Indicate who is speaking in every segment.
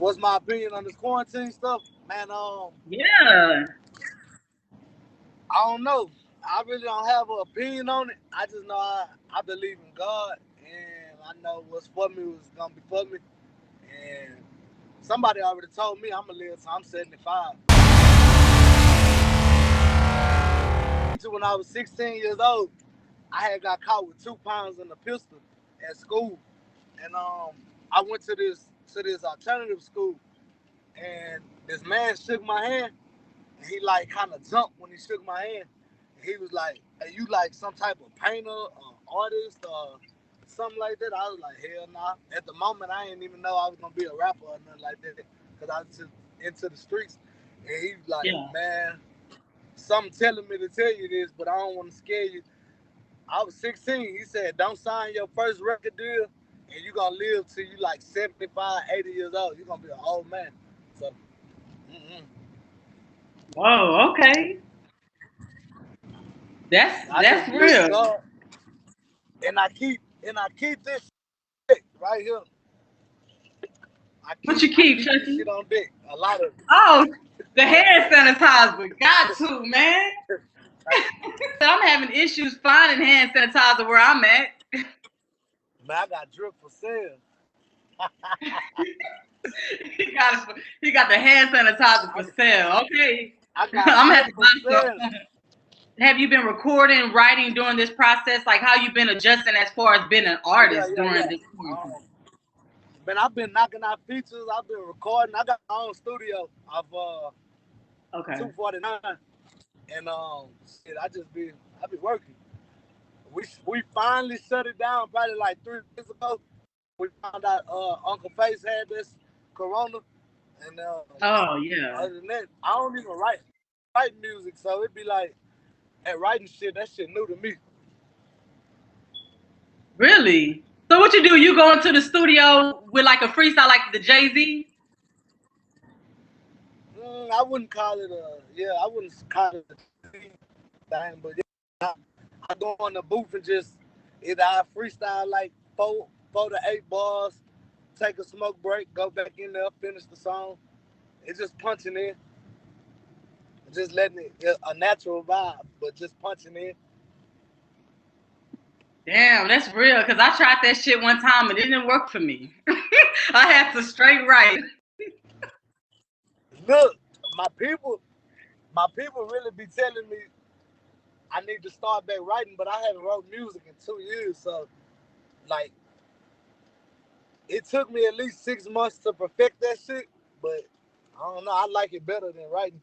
Speaker 1: What's my opinion on this quarantine stuff, man?
Speaker 2: Yeah.
Speaker 1: I don't know. I really don't have an opinion on it. I just know I believe in God, and I know what's for me was gonna be for me. And somebody already told me I'm gonna live till I'm 75. When I was 16 years old, I had got caught with 2 pounds in a pistol at school, and I went to this alternative school, and this man shook my hand, and he like kind of jumped when he shook my hand. And he was like, "Are you like some type of painter or artist or something like that?" I was like, "Hell nah." At the moment, I didn't even know I was gonna be a rapper or nothing like that because I was just into the streets. And he was like,
Speaker 2: Yeah.
Speaker 1: "Man, something telling me to tell you this, but I don't want to scare you." I was 16. He said, "Don't sign your first record deal, and you're going to live till you like 75, 80 years old. You're going to be an old man." So,
Speaker 2: Oh, okay. That's
Speaker 1: I just
Speaker 2: that's
Speaker 1: believe in
Speaker 2: real.
Speaker 1: God. And I keep this shit right here.
Speaker 2: What you
Speaker 1: I
Speaker 2: keep,
Speaker 1: keep this
Speaker 2: Chucky?
Speaker 1: shit on deck. A lot of
Speaker 2: Oh, the hand sanitizer. Got to, man.
Speaker 1: it.
Speaker 2: I'm having issues finding hand sanitizer where I'm at.
Speaker 1: Man, I got drip for sale.
Speaker 2: He got the hand sanitizer
Speaker 1: I,
Speaker 2: for sale. Okay.
Speaker 1: I got
Speaker 2: I'm gonna have
Speaker 1: drip
Speaker 2: to
Speaker 1: for
Speaker 2: buy
Speaker 1: sale.
Speaker 2: some. Have you been recording, writing during this process? Like how you been adjusting as far as being an
Speaker 1: Oh, yeah,
Speaker 2: artist
Speaker 1: yeah,
Speaker 2: during
Speaker 1: yeah.
Speaker 2: this quarantine?
Speaker 1: Man, I've been knocking out features. I've been recording. I got my own studio of
Speaker 2: Okay.
Speaker 1: 249. And shit, I be working. We finally shut it down probably like 3 years ago. We found out Uncle Face had this corona, and
Speaker 2: Oh yeah.
Speaker 1: other than that, I don't even write music, so it'd be like at writing shit. That shit new to me.
Speaker 2: Really? So what you do? You go into the studio with like a freestyle like the Jay-Z?
Speaker 1: I wouldn't call it a yeah. I wouldn't call it a thing, but yeah, I go on the booth and just either I freestyle like four to eight bars, take a smoke break, go back in there, finish the song. It's just punching in, just letting it a natural vibe, but just punching in.
Speaker 2: Damn, that's real. Cause I tried that shit one time and it didn't work for me. I had to straight write.
Speaker 1: Look, my people, my people really be telling me I need to start back writing, but I haven't wrote music in 2 years, so like it took me at least 6 months to perfect that shit. But I don't know, I like it better than writing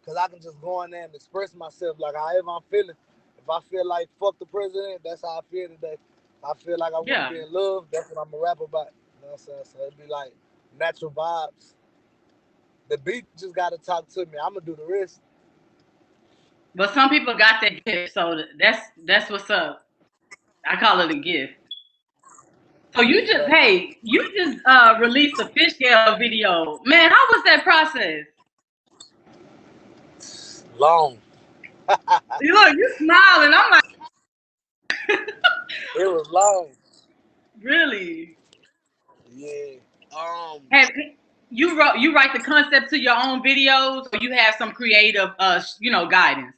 Speaker 1: because I can just go in there and express myself like however I'm feeling. If I feel like fuck the president, that's how I feel today. If I feel like I want to
Speaker 2: Yeah.
Speaker 1: be in love, that's what I'm gonna rap about. You know what I'm saying? So it'd be like natural vibes. The beat just gotta talk to me. I'm gonna do the rest.
Speaker 2: But some people got that gift, so that's what's up. I call it a gift. So
Speaker 1: Yeah.
Speaker 2: you just released a fish scale video. Man, how was that process?
Speaker 1: Long.
Speaker 2: You look, you smiling. I'm like,
Speaker 1: It was long.
Speaker 2: really?
Speaker 1: Yeah.
Speaker 2: Have you write the concept to your own videos, or you have some creative guidance?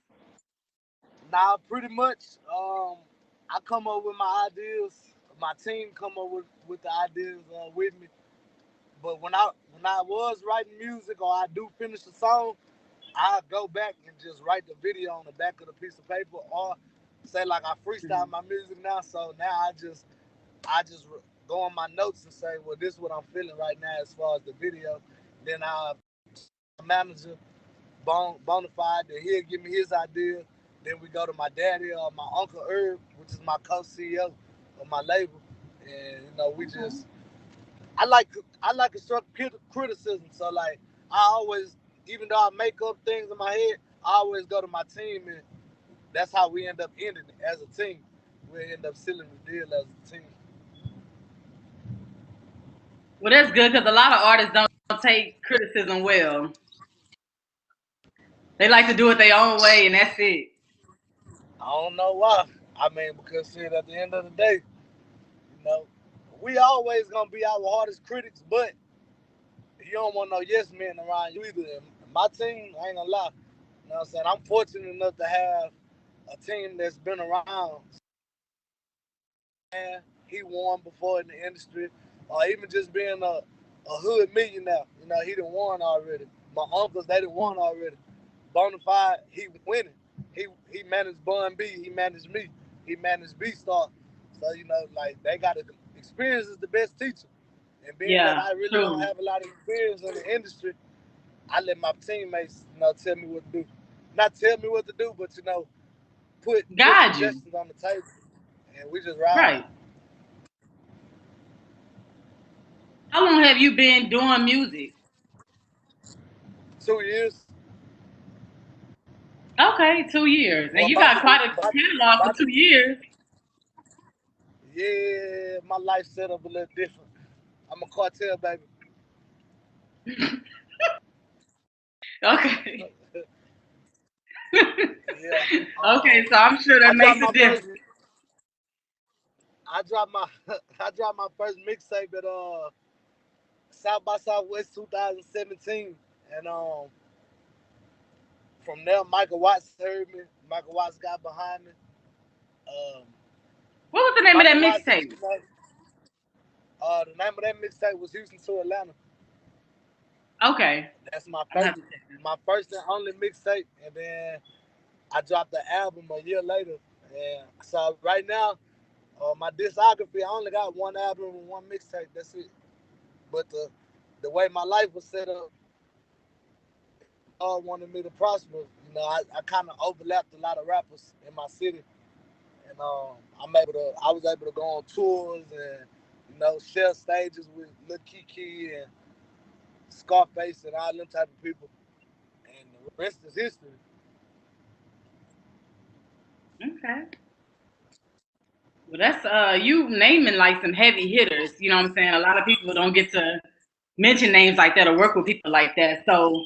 Speaker 1: Now pretty much I come up with my ideas. My team come up with the ideas with me. But when I was writing music or I do finish a song, I go back and just write the video on the back of the piece of paper, or say like I freestyle my music now. So now I just go on my notes and say, well, this is what I'm feeling right now as far as the video. Then I manager Bonafide, that he'll give me his idea. Then we go to my daddy or my uncle Herb, which is my co-CEO of my label, and we just I like constructive criticism. So like I always, even though I make up things in my head, I always go to my team, and that's how we end up ending it as a team. We end up sealing the deal as a team.
Speaker 2: Well, that's good because a lot of artists don't take criticism well. They like to do it their own way, and that's it.
Speaker 1: I don't know why. I mean, because shit, at the end of the day, you know, we always gonna be our hardest critics, but you don't want no yes men around you either. And my team, I ain't gonna lie. You know what I'm saying? I'm fortunate enough to have a team that's been around. And he won before in the industry, or even just being a hood millionaire. You know, he done won already. My uncles, they done won already. Bonafide, he winning. He managed Bun B. He managed me. He managed B Star. So you know, like they got to experience is the best teacher. And being that
Speaker 2: Yeah,
Speaker 1: I really don't
Speaker 2: true.
Speaker 1: have a lot of experience in the industry, I let my teammates, you know, tell me what to do. Not tell me what to do, but you know, put
Speaker 2: Guide you.
Speaker 1: suggestions on the table, and we just ride.
Speaker 2: Right. How long have you been doing music?
Speaker 1: 2 years.
Speaker 2: Okay, 2 years. And
Speaker 1: Well,
Speaker 2: you
Speaker 1: about
Speaker 2: got
Speaker 1: to be,
Speaker 2: quite a catalog for 2 years.
Speaker 1: yeah, my life set up a little different. I'm a cartel baby.
Speaker 2: Okay.
Speaker 1: Yeah.
Speaker 2: Okay, so I'm sure
Speaker 1: I
Speaker 2: that
Speaker 1: dropped
Speaker 2: makes a
Speaker 1: my first.
Speaker 2: difference.
Speaker 1: I dropped my. I dropped my first mixtape at South by Southwest 2017, and from there Michael Watts heard me. Michael Watts got behind me. Um,
Speaker 2: What was the name of that
Speaker 1: Michael Watts,
Speaker 2: mixtape?
Speaker 1: you know, the name of that mixtape was Houston to Atlanta.
Speaker 2: Okay.
Speaker 1: That's
Speaker 2: I'm gonna have to check
Speaker 1: my first and only mixtape, and then I dropped the album a year later. And so right now, my discography, I only got one album and one mixtape. That's it. But the way my life was set up, God wanted me to prosper. You know, I kind of overlapped a lot of rappers in my city, and I was able to go on tours and you know share stages with Lil Kiki and Scarface and all them type of people. And the rest is history.
Speaker 2: it. Okay. Well, that's you naming like some heavy hitters. You know what I'm saying? A lot of people don't get to mention names like that or work with people like that. So,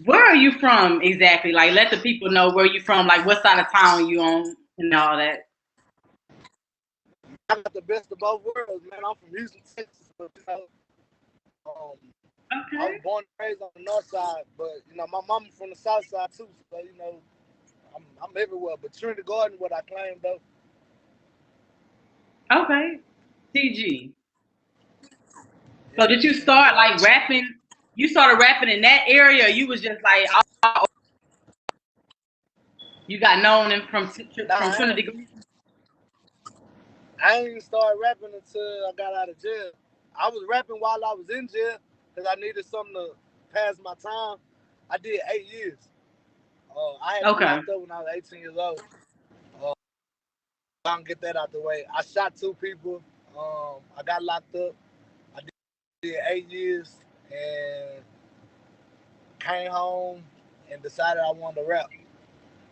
Speaker 2: where are you from exactly? Like, let the people know where you from. Like, what side of town you on and all that.
Speaker 1: I got the best of both worlds, man. I'm from Houston, Texas, but you know, um, I was
Speaker 2: Okay.
Speaker 1: born and raised on the north side, but you know, my mama from the south side too. So you know, I'm everywhere. But Trinity Garden, what I claim though.
Speaker 2: Okay. TG. So,
Speaker 1: Yeah,
Speaker 2: did you
Speaker 1: Trinity
Speaker 2: start like
Speaker 1: Garden.
Speaker 2: rapping? You started rapping in that area, or you was just like you got known in,
Speaker 1: Nah,
Speaker 2: from
Speaker 1: I
Speaker 2: Trinity.
Speaker 1: ain't, I ain't even started rapping until I got out of jail. I was rapping while I was in jail because I needed something to pass my time. I did 8 years. I had been
Speaker 2: Okay.
Speaker 1: locked up when I was 18 years old. Uh, I don't get that out the way. I shot two people. I got locked up. I did 8 years and came home and decided I wanted to rap.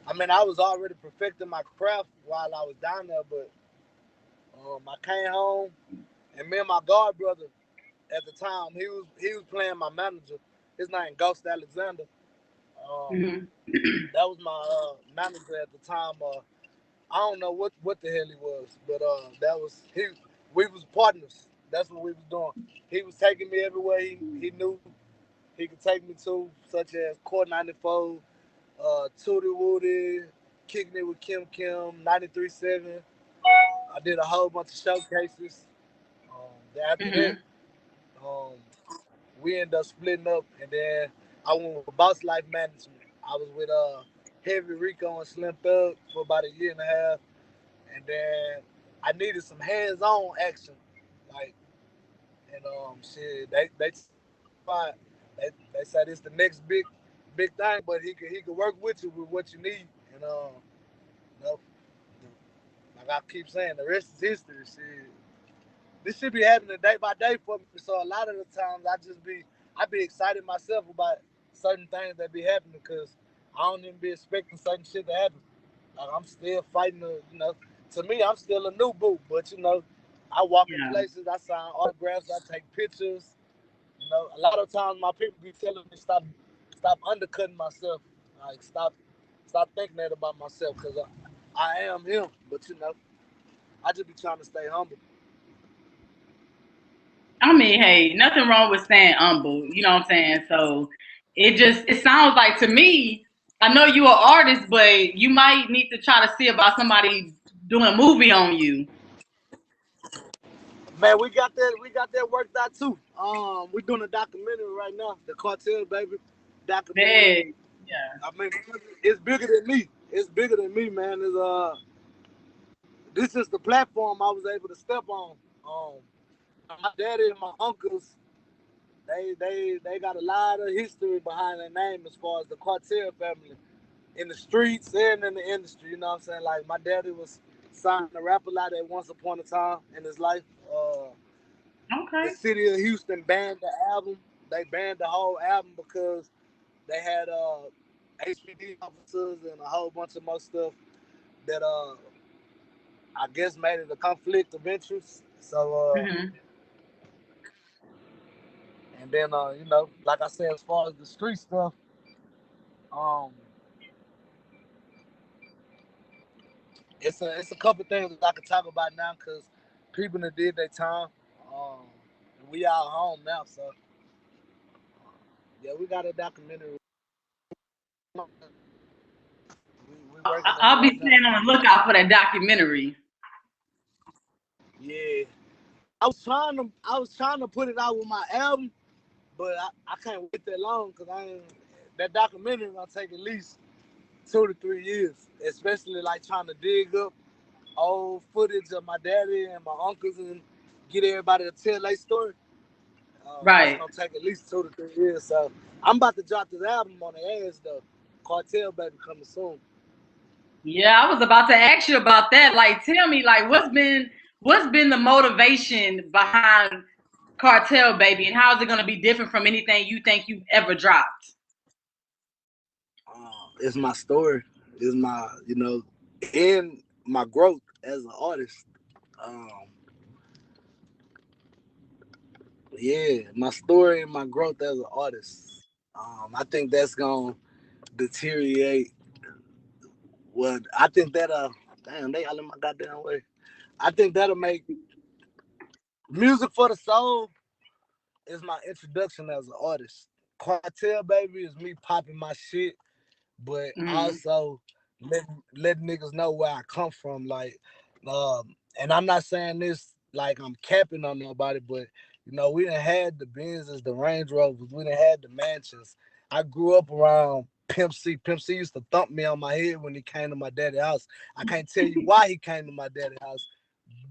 Speaker 1: I mean, I was already perfecting my craft while I was down there, but I came home and me and my god brother at the time, he was playing my manager. His name Ghost Alexander. Um,
Speaker 2: Hmm.
Speaker 1: that was my manager at the time. I don't know what the hell he was, but that was he. We was partners. That's what we was doing. He was taking me everywhere he knew he could take me to, such as Court 94, Tootie Woody, Kicking It with Kim Kim, 93.7. I did a whole bunch of showcases. Then after that,
Speaker 2: Hmm.
Speaker 1: um, we ended up splitting up, and then I went with Boss Life Management. I was with Heavy Rico and Slim Thug for about a year and a half, and then I needed some hands-on action, like and shit. They fine. They said it's the next big thing, but he could work with you with what you need, and you know, like I keep saying, the rest is history. Shit. This should be happening day by day for me. So a lot of the times I be excited myself about certain things that be happening because I don't even be expecting certain shit to happen. Like I'm still fighting to me I'm still a new boot, but I walk in
Speaker 2: Yeah.
Speaker 1: places, I sign autographs, I take pictures. A lot of times my people be telling me stop undercutting myself. Like stop thinking that about myself because I am him. But I just be trying to stay humble.
Speaker 2: I mean, hey, nothing wrong with saying humble. You know what I'm saying? So it sounds like to me. I know you're an artist, but you might need to try to see about somebody doing a movie on you.
Speaker 1: Man, we got that worked out too. We're doing a documentary right now, the Cartel Baby documentary.
Speaker 2: Big, yeah.
Speaker 1: I mean, it's bigger than me. It's bigger than me, man. This is the platform I was able to step on. Um, my daddy and my uncles, they got a lot of history behind their name as far as the Cartel family in the streets and in the industry. You know what I'm saying? Like my daddy was signed to rap a lot at once upon a time in his life. The
Speaker 2: Okay.
Speaker 1: city of Houston banned the album. They banned the whole album because they had HPD officers and a whole bunch of more stuff that I guess made it a conflict of interest. So
Speaker 2: Hmm.
Speaker 1: and then like I said, as far as the street stuff, um, it's a couple things that I can talk about now because people that did their time. Um, we all home now, so yeah, we got a documentary. We working on it
Speaker 2: I'll be
Speaker 1: right now.
Speaker 2: staying on the lookout for that documentary.
Speaker 1: Yeah, I was trying to put it out with my album, but I can't wait that long because that documentary gonna take at least 2 to 3 years, especially like trying to dig up old footage of my daddy and my uncles and get everybody to tell their story. That's
Speaker 2: Right.
Speaker 1: gonna take at least 2 to 3 years. So I'm about to drop this album on the ass though. Cartel Baby coming soon.
Speaker 2: Yeah, I was about to ask you about that. Like, tell me, like, what's been the motivation behind Cartel Baby, and how is it going to be different from anything you think you've ever dropped?
Speaker 1: It's my story. It's my and my growth as an artist. Um, yeah, my story and my growth as an artist. I think that's gonna deteriorate. What I think that damn, they all in my goddamn way. I think that'll make music for the soul is my introduction as an artist. Cartel Baby is me popping my shit, but
Speaker 2: Mm.
Speaker 1: also let niggas know where I come from. Like, and I'm not saying this like I'm capping on nobody, but we done had the Benzes, the Range Rovers, we done had the mansions. I grew up around Pimp C. Pimp C used to thump me on my head when he came to my daddy's house. I can't tell you why he came to my daddy's house,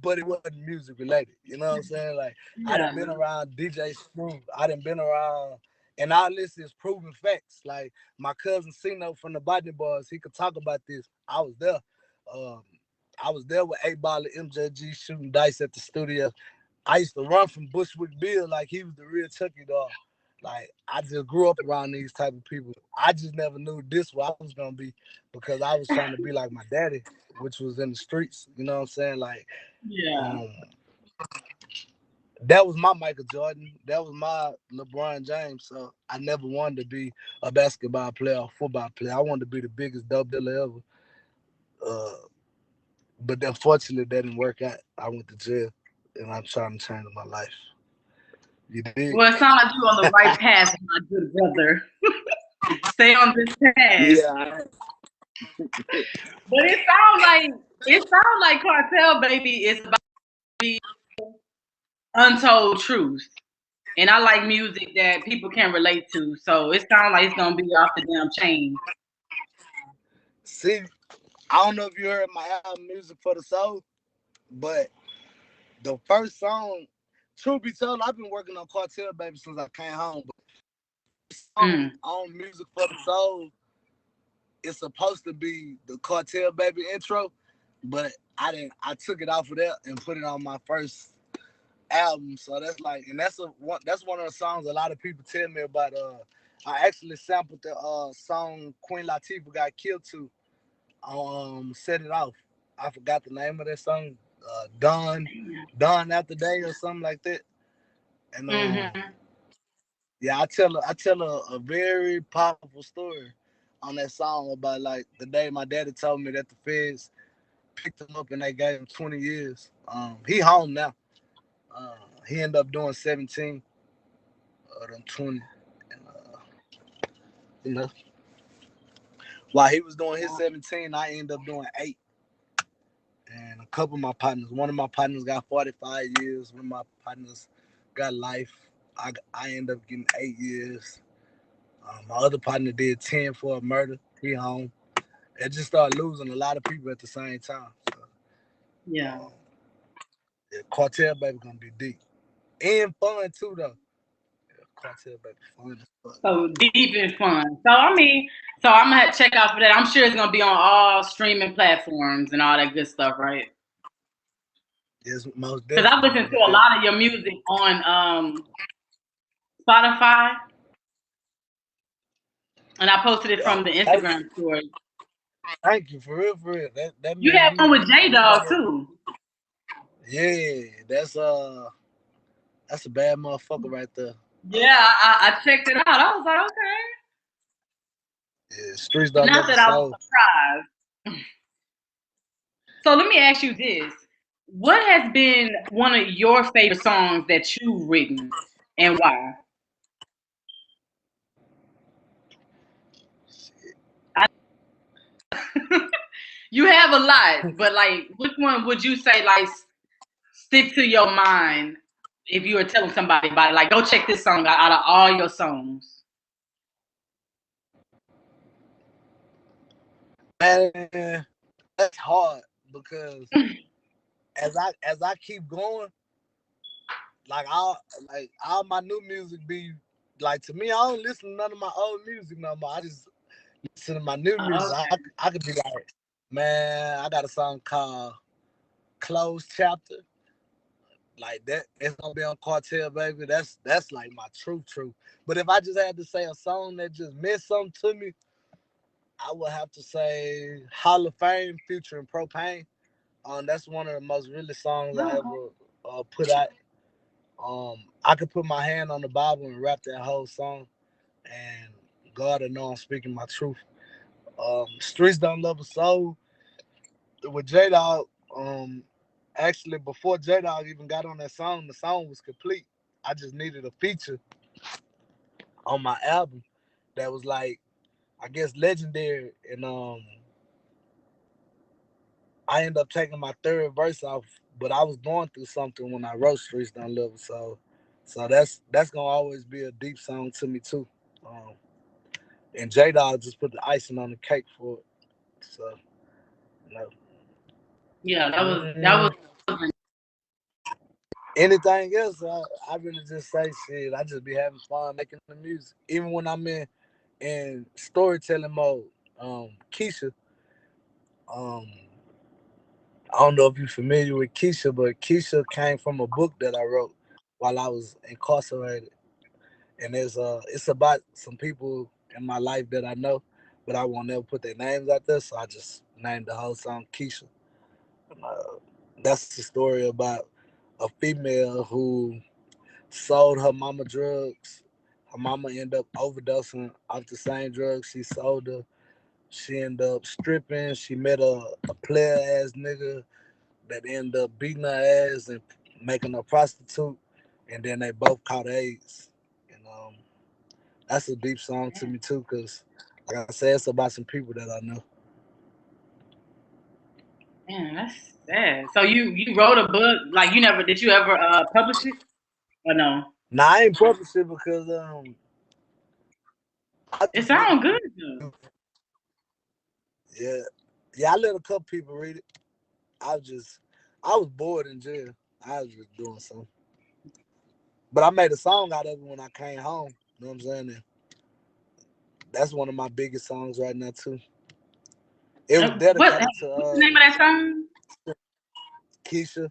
Speaker 1: but it wasn't music related. You know what I'm saying? Like I done
Speaker 2: Yeah.
Speaker 1: been around DJ Screw. I done been around, and all this is proven facts. Like my cousin Sino from the Botany Boys, he could talk about this. I was there. Um, I was there with 8 Ball and MJG shooting dice at the studio. I used to run from Bushwick Bill like he was the real Chucky dog. Like I just grew up around these type of people. I just never knew this what I was gonna be because I was trying to be like my daddy, which was in the streets. You know what I'm saying? Like
Speaker 2: Yeah.
Speaker 1: um, that was my Michael Jordan. That was my LeBron James. So I never wanted to be a basketball player or football player. I wanted to be the biggest dope dealer ever. But unfortunately, that didn't work out. I went to jail, and I'm trying to change my life. You dig?
Speaker 2: Well, it sounds like you're on the right path, my good brother. Stay on this path.
Speaker 1: Yeah.
Speaker 2: But it sounds like Cartel Baby is about to be untold truth. And I like music that people can relate to. So it sounds like it's gonna be off the damn chain.
Speaker 1: See, I don't know if you heard my album Music for the Soul, but the first song, truth be told, I've been working on Cartel Baby since I came home. But the song
Speaker 2: Mm.
Speaker 1: on Music for the Soul is supposed to be the Cartel Baby intro, but I didn't. I took it off of there and put it on my first album. So that's like, and that's one of the songs a lot of people tell me about. I actually sampled the song Queen Latifah got killed to. Set it off. I forgot the name of that song. Dawn After Day or something like that. And
Speaker 2: Mm-hmm.
Speaker 1: yeah, I tell a very powerful story on that song about like the day my daddy told me that the feds picked him up and they gave him 20 years. He home now. Uh, He ended up doing 17 of them 20. And, you know, while he was doing his 17, I ended up doing 8. And a couple of my partners, one of my partners got 45 years. One of my partners got life. I ended up getting 8 years. My other partner did 10 for a murder. He home. It just started losing a lot of people at the same time. So,
Speaker 2: Yeah.
Speaker 1: Cartel Baby gonna be deep and fun too, though. Yeah, Cartel Baby fun.
Speaker 2: So deep and fun. So I mean, so I'm gonna have to check out for that. I'm sure it's gonna be on all streaming platforms and all that good stuff, right?
Speaker 1: Yes, most
Speaker 2: Because I
Speaker 1: definitely.
Speaker 2: listen to a lot of your music on Spotify, and I posted it from the Instagram story.
Speaker 1: Thank you, for real, for real. That
Speaker 2: You
Speaker 1: means
Speaker 2: had one with J Dog too.
Speaker 1: Yeah, that's a bad motherfucker right there.
Speaker 2: Yeah, I checked it out. I was like, okay.
Speaker 1: Yeah, Streets Don't
Speaker 2: Not
Speaker 1: Love
Speaker 2: that
Speaker 1: a
Speaker 2: I was
Speaker 1: Soul.
Speaker 2: surprised. So let me ask you this. What has been one of your favorite songs that you've written and why? You have a lot, but like, which one would you say like stick to your mind if you were telling somebody about it? Like, go check this song out of all your songs.
Speaker 1: Man, that's hard because as I keep going, all my new music be like, to me. I don't listen to none of my old music no more. I just listen to my new music.
Speaker 2: Okay.
Speaker 1: I could be like, man, I got a song called Closed Chapter. Like that, it's gonna be on Cartel Baby. That's like my truth. But if I just had to say a song that just meant something to me, I would have to say Hall of Fame featuring Propane. That's one of the most really songs I ever put out. I could put my hand on the Bible and rap that whole song, and God will know I'm speaking my truth. Streets Don't Love a Soul with J Dog. Actually, before J Dog even got on that song, the song was complete. I just needed a feature on my album that was like, I guess, legendary. And I ended up taking my third verse off, but I was going through something when I wrote Streets Don't Love a Soul. So that's gonna always be a deep song to me too. Um, and J Dog just put the icing on the cake for it. So, you know.
Speaker 2: Yeah, that was
Speaker 1: Anything else, I really just say shit. I just be having fun making the music, even when I'm in storytelling mode. Keisha, um, I don't know if you're familiar with Keisha, but Keisha came from a book that I wrote while I was incarcerated, and it's about some people in my life that I know, but I won't ever put their names out there, so I just named the whole song Keisha. Uh, that's the story about a female who sold her mama drugs. Her mama ended up overdosing off the same drugs she sold her. She ended up stripping. She met a player ass nigga that ended up beating her ass and making her prostitute. And then they both caught AIDS. And that's a deep song to me too, because like I said, it's about some people that I know.
Speaker 2: man, that's sad. So you wrote a book, like you never did you ever publish it or no?
Speaker 1: Now I ain't published it because I
Speaker 2: It
Speaker 1: just really
Speaker 2: sounds good though.
Speaker 1: yeah. Yeah, I let a couple people read it. I was bored in jail. I was just doing something. But I made a song out of it when I came home. You know what I'm saying? And that's one of my biggest songs right now too. It was dedicated to
Speaker 2: What's the name of that song?
Speaker 1: Keisha.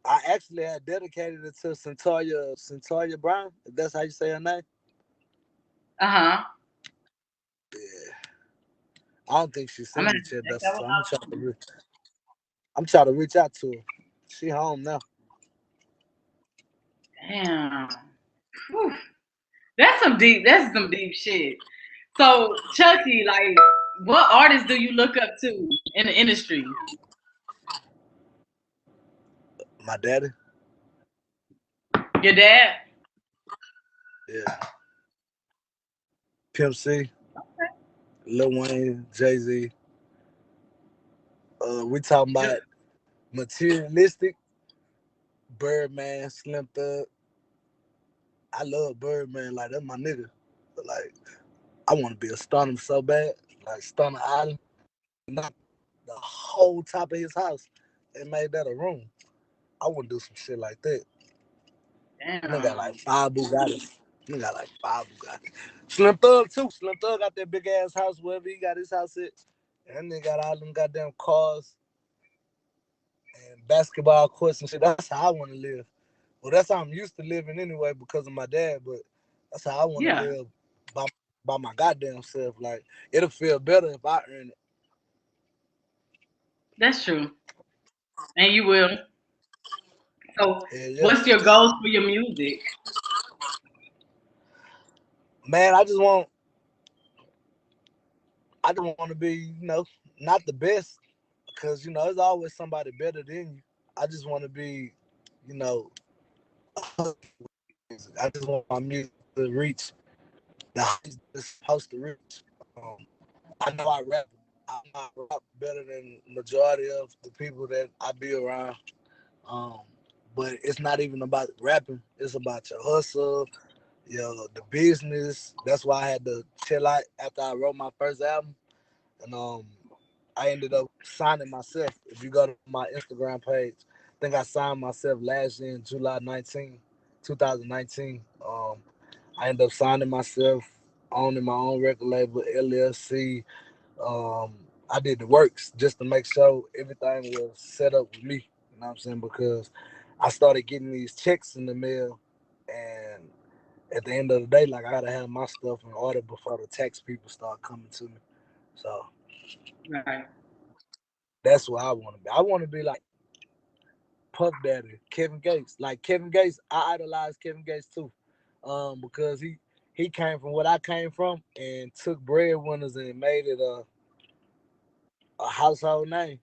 Speaker 1: I actually had dedicated it to Centoria Brown, if that's how you say her name.
Speaker 2: Uh-huh.
Speaker 1: Yeah. I don't think she's
Speaker 2: I'm
Speaker 1: seen
Speaker 2: gonna
Speaker 1: it yet.
Speaker 2: check that
Speaker 1: So
Speaker 2: one
Speaker 1: I'm trying to reach out to her. She home now.
Speaker 2: out. Damn. Whew. That's some deep shit. So Chucky, like what artists do you look up to in the industry?
Speaker 1: My daddy.
Speaker 2: Your dad?
Speaker 1: Yeah. Pimp C, Lil Wayne, Jay-Z. We talking about materialistic. Birdman, Slim Thug. I love Birdman. Like, that's my nigga. But, like, I want to be a stunner so bad. Like, Stunner Island. Not the whole top of his house and made that a room. I want to do some shit like that. Nigga got like
Speaker 2: Damn.
Speaker 1: 5 Bugattis. Nigga got like 5 Bugattis. Slim Thug, too. Slim Thug got that big ass house wherever he got his house at. And that nigga got all them goddamn cars and basketball courts and shit. That's how I want to live. Well, that's how I'm used to living anyway because of my dad, but that's how I want to
Speaker 2: Yeah,
Speaker 1: live by, by my goddamn self. Like, it'll feel better if I earn it.
Speaker 2: that's true. And you will. So,
Speaker 1: Hell yeah.
Speaker 2: what's your goals for your music?
Speaker 1: Man, I just want to be, not the best because, there's always somebody better than you. I just want to be, you know, I just want my music to reach the heights it's supposed to reach. Um, I know I rap better than majority of the people that I be around. Um, but it's not even about rapping. It's about your hustle, the business. That's why I had to chill out after I wrote my first album. And I ended up signing myself. If you go to my Instagram page, I think I signed myself last year in July 19, 2019. I ended up signing myself, owning my own record label, LLC. Um, I did the works just to make sure everything was set up with me. You know what I'm saying? Because I started getting these checks in the mail, and at the end of the day, like, I gotta have my stuff in order before the tax people start coming to me. So
Speaker 2: Right.
Speaker 1: that's what I want to be. I want to be like Puff Daddy, Kevin Gates. Like Kevin Gates, I idolize Kevin Gates too, because he came from what I came from and took breadwinners and made it a household name.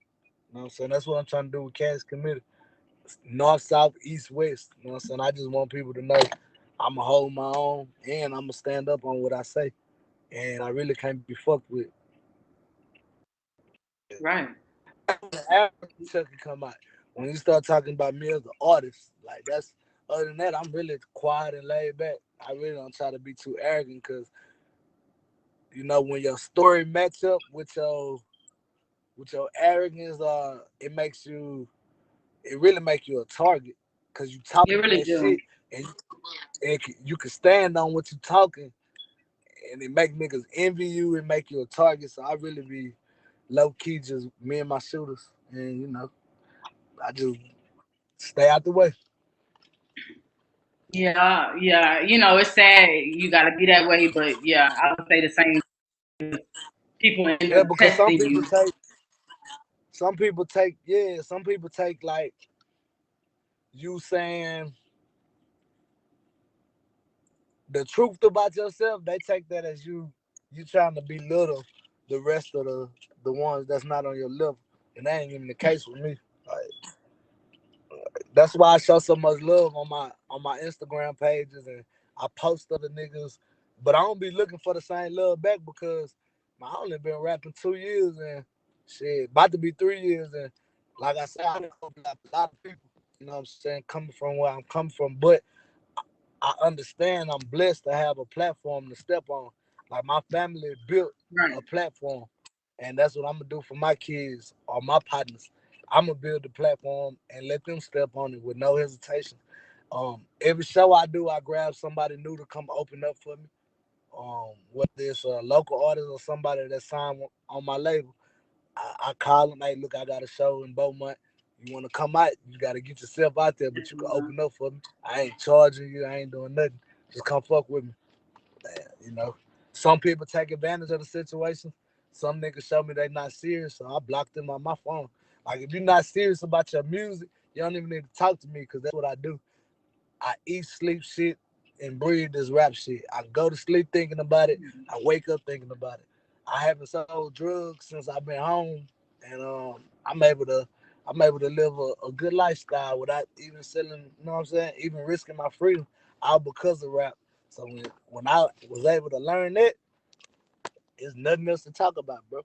Speaker 1: You know what I'm saying? That's what I'm trying to do with Cash Committee. North, south, east, west. You know what I'm saying? I just want people to know I'ma hold my own and I'ma stand up on what I say. And I really can't be fucked with.
Speaker 2: Right.
Speaker 1: After Chucky come out, when you start talking about me as an artist, like, that's, other than that, I'm really quiet and laid back. I really don't try to be too arrogant because when your story match up with your arrogance, it really makes you a target because you
Speaker 2: You
Speaker 1: talking
Speaker 2: really
Speaker 1: that
Speaker 2: do.
Speaker 1: shit and you can stand on what you talking and it make niggas envy you and make you a target. So I really be low key, just me and my shooters, and I just stay out the way.
Speaker 2: Yeah, yeah. It's sad you got to be that way, but yeah, I would say the same. People end
Speaker 1: Yeah,
Speaker 2: up
Speaker 1: because
Speaker 2: testing you.
Speaker 1: some people take like you saying the truth about yourself. They take that as you trying to belittle the rest of the ones that's not on your level, and that ain't even the case with me. Like, that's why I show so much love on my Instagram pages, and I post other niggas, but I don't be looking for the same love back because I only been rapping 2 years and shit, about to be 3 years, and like I said, I know a lot of people. You know what I'm saying? Coming from where I'm coming from, but I understand I'm blessed to have a platform to step on. Like, my family built
Speaker 2: Right.
Speaker 1: a platform, and that's what I'm gonna do for my kids or my partners. I'm gonna build the platform and let them step on it with no hesitation. Every show I do, I grab somebody new to come open up for me. Whether it's a local artist or somebody that's signed on my label, I call them. Hey, look, I got a show in Beaumont. You want to come out? You got to get yourself out there, but you can open up for me. I ain't charging you. I ain't doing nothing. Just come fuck with me. Man, some people take advantage of the situation. Some niggas show me they not serious, so I block them on my phone. Like, if you're not serious about your music, you don't even need to talk to me because that's what I do. I eat, sleep, shit, and breathe this rap shit. I go to sleep thinking about it. I wake up thinking about it. I haven't sold drugs since I've been home, and I'm I'm able to live a good lifestyle without even selling. You know what I'm saying? Even risking my freedom, all because of rap. So when I was able to learn that, there's nothing else to talk about, bro.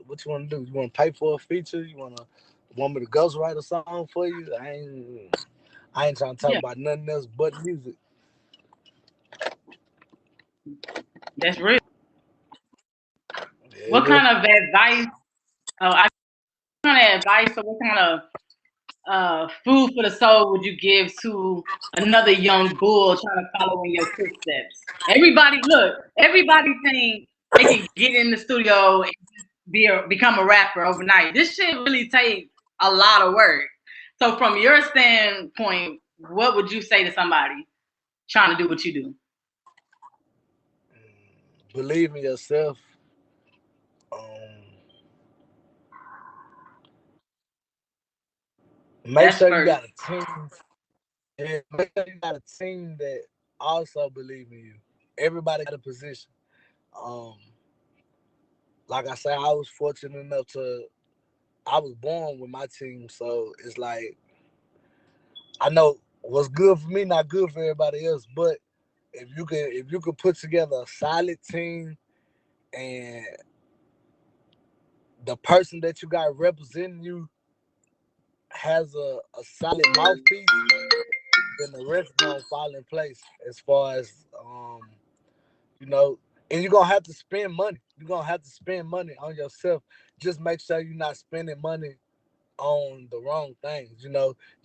Speaker 1: What you wanna do? You wanna pay for a feature? Want me to ghostwrite a song for you? I ain't trying to talk
Speaker 2: Yeah,
Speaker 1: about nothing else but music.
Speaker 2: that's real.
Speaker 1: Yeah,
Speaker 2: What
Speaker 1: yeah.
Speaker 2: kind of advice? Oh, I kind of advice. Or what kind of food for the soul would you give to another young bull trying to follow in your footsteps? Everybody think they can get in the studio and become a rapper overnight. This shit really takes a lot of work. So from your standpoint, what would you say to somebody trying to do what you do?
Speaker 1: Believe in yourself. Um, make
Speaker 2: That's
Speaker 1: sure you
Speaker 2: first.
Speaker 1: got a team. Yeah, make sure you got a team that also believe in you. Everybody got a position. Um, like I said, I was fortunate enough to. I was born with my team, so it's like I know what's good for me, not good for everybody else. But if you could put together a solid team and the person that you got representing you has a solid mouthpiece, then the rest gonna fall in place as far as you know, and you're gonna have to spend money. You're gonna have to spend money on yourself. Just make sure you're not spending money on the wrong things. You're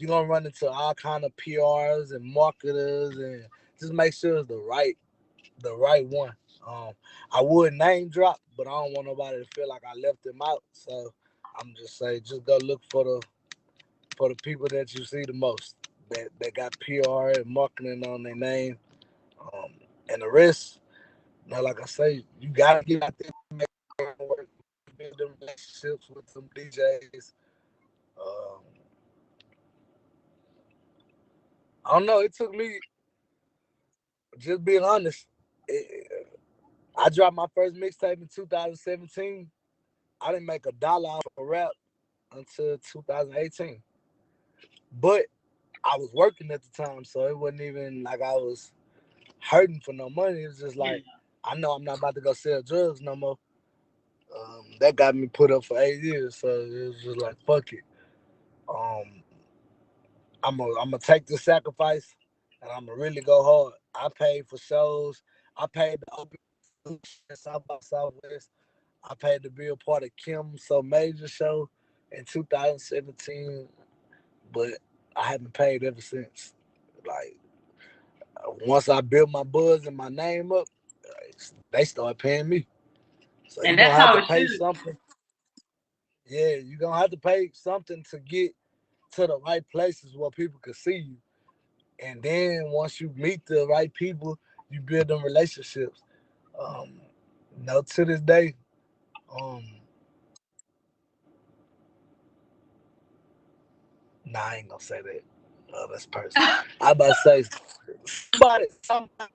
Speaker 1: gonna run into all kind of PRs and marketers, and just make sure it's the right one. Um, I would name drop, but I don't want nobody to feel like I left them out. So I'm just saying, just go look for the people that you see the most that got PR and marketing on their name, um, and the rest. Now, like I say, you gotta get out there, make it work, build them relationships with some DJs. Um, I don't know. It took me just being honest. I dropped my first mixtape in 2017. I didn't make a dollar off of rap until 2018. But I was working at the time, so it wasn't even like I was hurting for no money. It was just
Speaker 2: Yeah.
Speaker 1: like I know I'm not about to go sell drugs no more. That got me put up for 8 years, so it was just like fuck it. Um, I'm gonna take the sacrifice, and I'm gonna really go hard. I paid for shows. I paid the open South by Southwest. I paid to be a part of Kim's So Major show in 2017, but I haven't paid ever since. Like once I built my buzz and my name up, they start paying me. So you're
Speaker 2: And
Speaker 1: gonna
Speaker 2: that's
Speaker 1: have
Speaker 2: how
Speaker 1: to
Speaker 2: it
Speaker 1: pay
Speaker 2: should.
Speaker 1: something. Yeah, you're gonna have to pay something to get to the right places where people can see you. And then once you meet the right people, you build them relationships. Um, to this day, um, nah, I ain't gonna say that. That's personal. I about to say somebody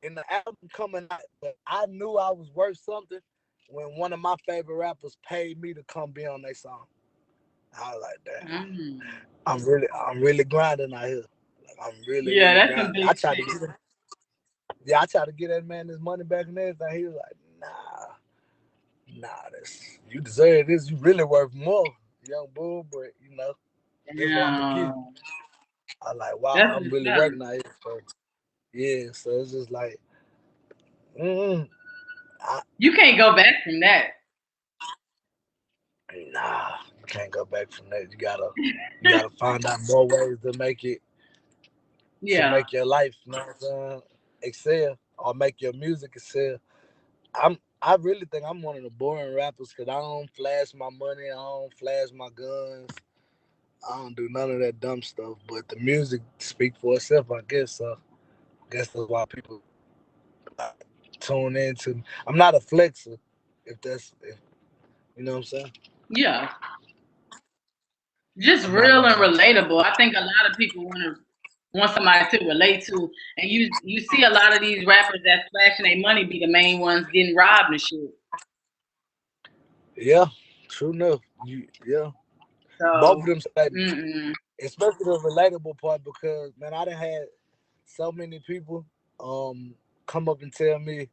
Speaker 1: in the album coming out, but I knew I was worth something when one of my favorite rappers paid me to come be on their song. I was like, damn,
Speaker 2: Mm.
Speaker 1: I'm really grinding out here. Like, I'm really,
Speaker 2: Yeah,
Speaker 1: really
Speaker 2: that's some
Speaker 1: grinding.
Speaker 2: big shit.
Speaker 1: I tried to get that man his money back and everything. He was like, nah, this you deserve this. You really worth more, young bull. But this is what I'm gonna give you.
Speaker 2: Damn.
Speaker 1: I like, wow,
Speaker 2: That's
Speaker 1: I'm
Speaker 2: what's
Speaker 1: really
Speaker 2: up.
Speaker 1: working out here. So yeah, so it's just like, mm, I,
Speaker 2: You can't go back from that.
Speaker 1: nah, you can't go back from that. You gotta find out more ways to
Speaker 2: Yeah.
Speaker 1: make your life, excel or make your music excel. I really think I'm one of the boring rappers because I don't flash my money, I don't flash my guns, I don't do none of that dumb stuff. But the music speak for itself, I guess. So I guess that's why people uh, tune into. I'm not a flexer, if you know what I'm saying.
Speaker 2: Yeah. Just
Speaker 1: I'm not
Speaker 2: real
Speaker 1: one
Speaker 2: and
Speaker 1: of them.
Speaker 2: relatable. I think a lot of people want somebody to relate to. And you see a lot of these rappers that flashing their money be the main ones getting robbed and shit.
Speaker 1: Yeah, true enough. Yeah. Both
Speaker 2: So,
Speaker 1: of them statements,
Speaker 2: mm-mm.
Speaker 1: especially the relatable part, because man, I done had so many people come up and tell me,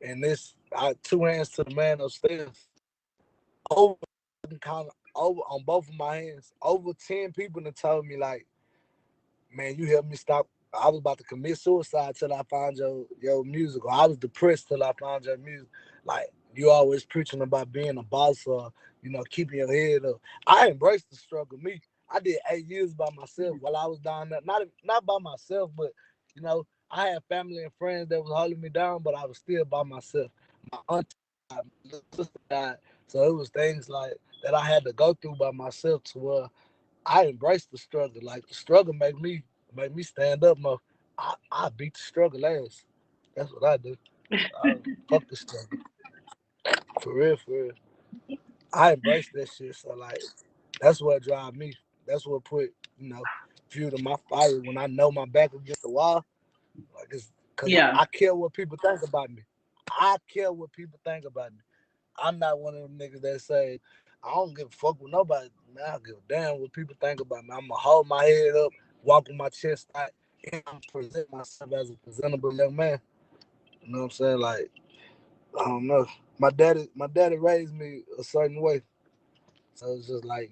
Speaker 1: and this two hands to the man upstairs, over kind of over on both of my hands, over 10 people that told me like, man, you helped me stop. I was about to commit suicide till I found your music, or I was depressed till I found your music. Like you always preaching about being a boss or keeping your head up. I embraced the struggle. Me, I did 8 years by myself while I was down there. Not by myself, but I had family and friends that was holding me down, but I was still by myself. My aunt died, my little sister died, so it was things like that I had to go through by myself to where I embrace the struggle. Like the struggle make me stand up more. I beat the struggle ass. That's what I do. I fuck the struggle. For real, for real. I embrace that shit. So like that's what drive me. That's what put, fuel to my fire when I know my back against the wall. Like it's cause
Speaker 2: Yeah.
Speaker 1: I care what people think about me. I care what people think about me. I'm not one of them niggas that say, I don't give a fuck with nobody. Man, I don't give a damn what people think about me. I'm gonna hold my head up, walk with my chest out, and I'm present myself as a presentable young man. You know what I'm saying? Like, I don't know. My daddy raised me a certain way. So it's just like,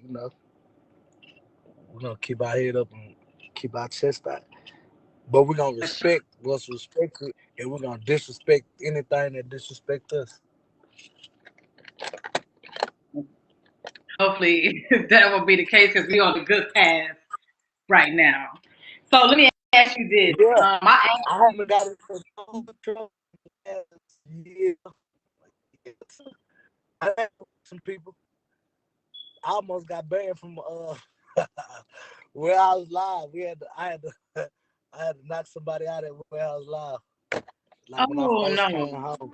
Speaker 1: we're gonna keep our head up and keep our chest out. But we're gonna respect what's respected and we're gonna disrespect anything that disrespect us.
Speaker 2: Hopefully that will be the case because we're on the good path right now. So let me ask you this.
Speaker 1: Yeah.
Speaker 2: I asked
Speaker 1: I haven't
Speaker 2: you.
Speaker 1: got into no trouble last year. Yes. I had some people. I almost got banned from where I was live. I had to knock somebody out at where I was live. Like when I
Speaker 2: Oh
Speaker 1: first
Speaker 2: no.
Speaker 1: came home,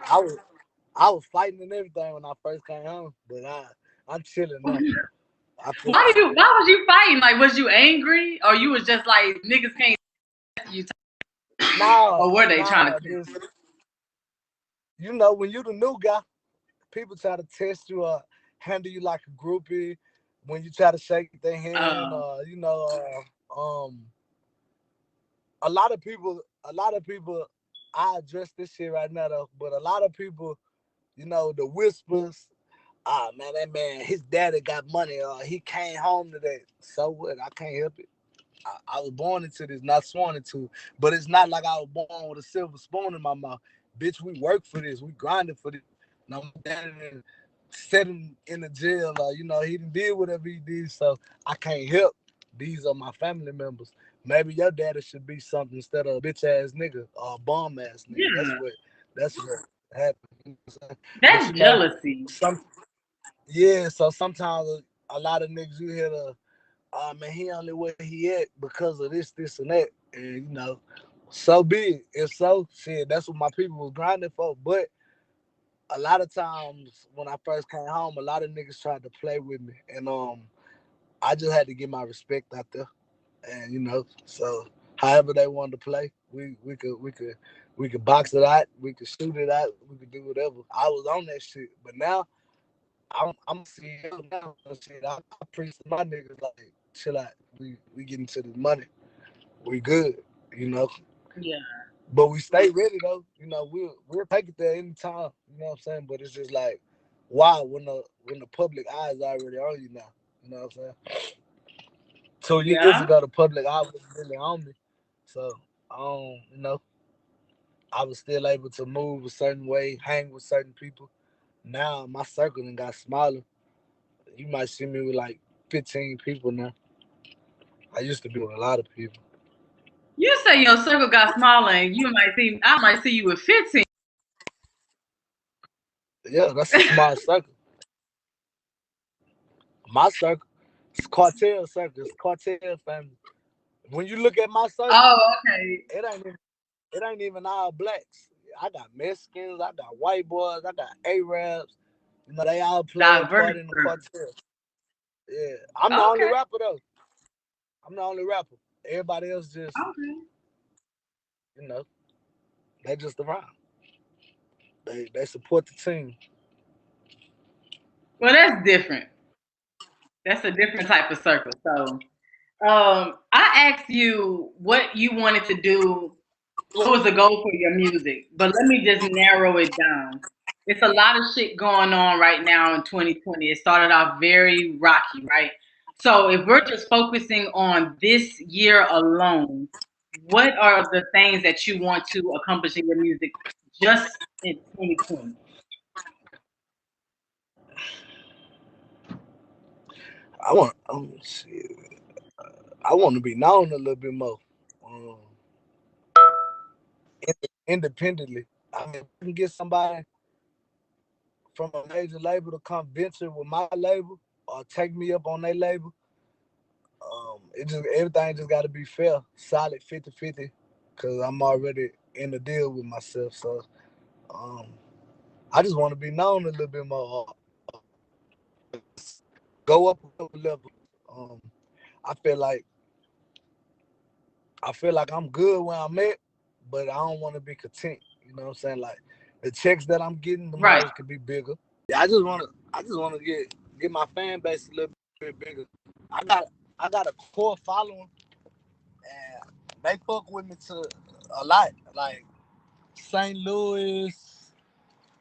Speaker 1: I was fighting and everything when I first came home, but I'm chilling now. I put
Speaker 2: Why was you fighting? Like, was you angry, or you was just like niggas can't test you, or were they trying to
Speaker 1: no,
Speaker 2: test
Speaker 1: just when you the new guy, people try to test you or handle you like a groupie. When you try to shake their
Speaker 2: you?
Speaker 1: hand, a lot of people. I address this shit right now though, but a lot of people, the whispers. Ah man, that man, his daddy got money. He came home today. So what? I can't help it. I was born into this, not sworn into. But it's not like I was born with a silver spoon in my mouth. Bitch, we work for this. We grinded for this. My daddy didn't set him in the jail. He didn't did whatever he did. So I can't help. These are my family members. Maybe your daddy should be something instead of a bitch ass nigga or a bum ass nigga. That's
Speaker 2: Yeah,
Speaker 1: what happened. You know what I'm saying? But
Speaker 2: that's jealousy.
Speaker 1: some yeah. So sometimes a lot of niggas you hear man, he only where he at because of this, and that. And so be it. If so, shit, that's what my people was grinding for. But a lot of times when I first came home, a lot of niggas tried to play with me. And I just had to get my respect out there. And so however they wanted to play, we could box it out, we could shoot it out, we could do whatever. I was on that shit. But now I'm CEO now. So shit, I preach to my niggas like chill out. We getting to the money. We good, you know.
Speaker 2: Yeah,
Speaker 1: But we stay ready though. We'll take it there anytime. You know what I'm saying? But it's just like, wow, when the public eye is already on you now. You know what I'm saying? 2 years
Speaker 2: yeah,
Speaker 1: ago, the public eye was really on me. So, I was still able to move a certain way, hang with certain people. Now my circle done got smaller. You might see me with like 15 people now. I used to be with a lot of people.
Speaker 2: you say your circle got smaller, and I might see you with 15.
Speaker 1: Yeah, that's a small circle. My circle, it's cartel circle, it's cartel family. When you look at my circle,
Speaker 2: Oh, okay.
Speaker 1: it ain't even, it ain't even all blacks. I got Mexicans, I got white boys, I got Arabs. They all play a
Speaker 2: Diverse
Speaker 1: part in the
Speaker 2: circle.
Speaker 1: cartel. Yeah, I'm the only
Speaker 2: Okay,
Speaker 1: rapper though. I'm the only rapper. Everybody else just,
Speaker 2: okay.
Speaker 1: you know, they just around. They support the team.
Speaker 2: Well, that's different. That's a different type of circle. So, I asked you what you wanted to do. What was the goal for your music? But let me just narrow it down. It's a lot of shit going on right now in 2020. It started off very rocky, right? So if we're just focusing on this year alone, what are the things that you want to accomplish in your music just in 2020?
Speaker 1: Shit. I want to be known a little bit more, um, independently. I mean, if I can get somebody from a major label to come venture with my label or take me up on their label. It just everything just got to be fair, solid 50-50, because I'm already in the deal with myself. So um, I just want to be known a little bit more, go up a couple levels. Um, I feel like I'm good where I'm at, but I don't want to be content. You know what I'm saying? Like the checks that I'm getting, the
Speaker 2: Right.
Speaker 1: hoes could be bigger. Yeah, I just want to get my fan base a little bit bigger. I got I got a core following, and they fuck with me to a lot. Like St. Louis.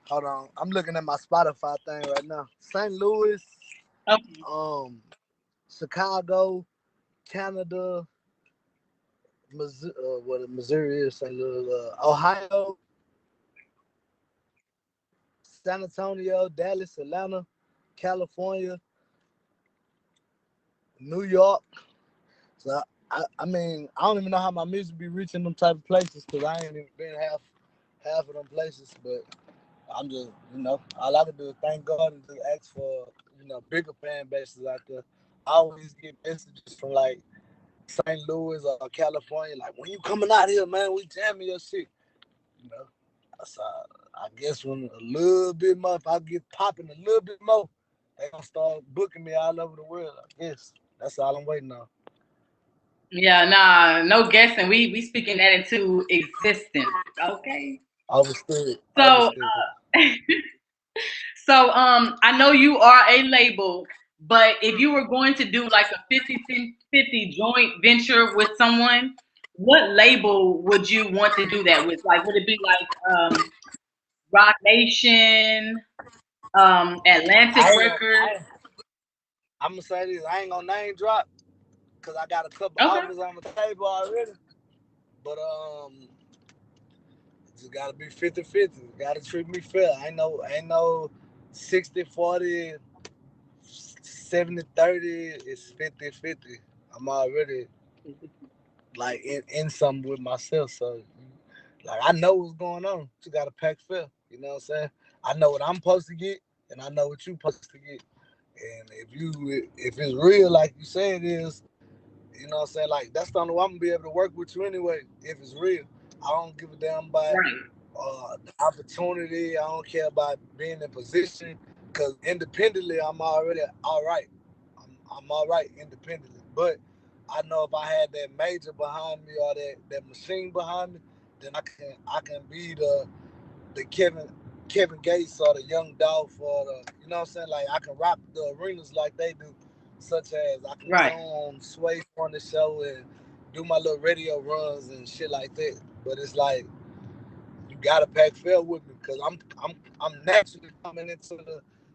Speaker 1: Hold on, I'm looking at my Spotify thing right now. St. Louis,
Speaker 2: Okay.
Speaker 1: um, Chicago, Canada, Missouri is St. Louis, Ohio, San Antonio, Dallas, Atlanta, California, New York. So I mean, I don't even know how my music be reaching them type of places because I ain't even been half of them places. But I'm just, all I can do is thank God and just ask for, bigger fan bases out there. I always get messages from like St. Louis or California, like, when you coming out here, man, we jamming your shit. You know, so I guess when a little bit more, if I get popping a little bit more, they gonna start booking me all over the world. I guess that's all I'm waiting on.
Speaker 2: Yeah, nah, no guessing. We speaking that into existence. Okay.
Speaker 1: Overstood.
Speaker 2: So
Speaker 1: Overstood.
Speaker 2: so I know you are a label, but if you were going to do like a 50-50 joint venture with someone, what label would you want to do that with? Like would it be like Rock Nation, Atlantic
Speaker 1: I ain't gonna,
Speaker 2: Records?
Speaker 1: I'm gonna say this. I ain't gonna name drop because I got a couple
Speaker 2: Okay.
Speaker 1: offers on the table already. But just gotta be 50-50. Gotta treat me fair. Ain't no 60-40, 70-30. It's 50-50. I'm already like in something with myself. So like I know what's going on. You gotta pack fair. You know what I'm saying? I know what I'm supposed to get, and I know what you supposed to get. And if it's real, like you say it is, you know what I'm saying? Like that's the only way I'm gonna be able to work with you anyway. If it's real, I don't give a damn about
Speaker 2: Right.
Speaker 1: the opportunity. I don't care about being in position because independently, I'm already all right. I'm all right independently. But I know if I had that major behind me or that machine behind me, then I can be the Kevin Gates or the Young Dolph or the, you know what I'm saying? Like I can rock the arenas like they do, such as I can
Speaker 2: Right.
Speaker 1: come on Sway on the show and do my little radio runs and shit like that. But it's like you gotta pack fair with me because I'm naturally coming into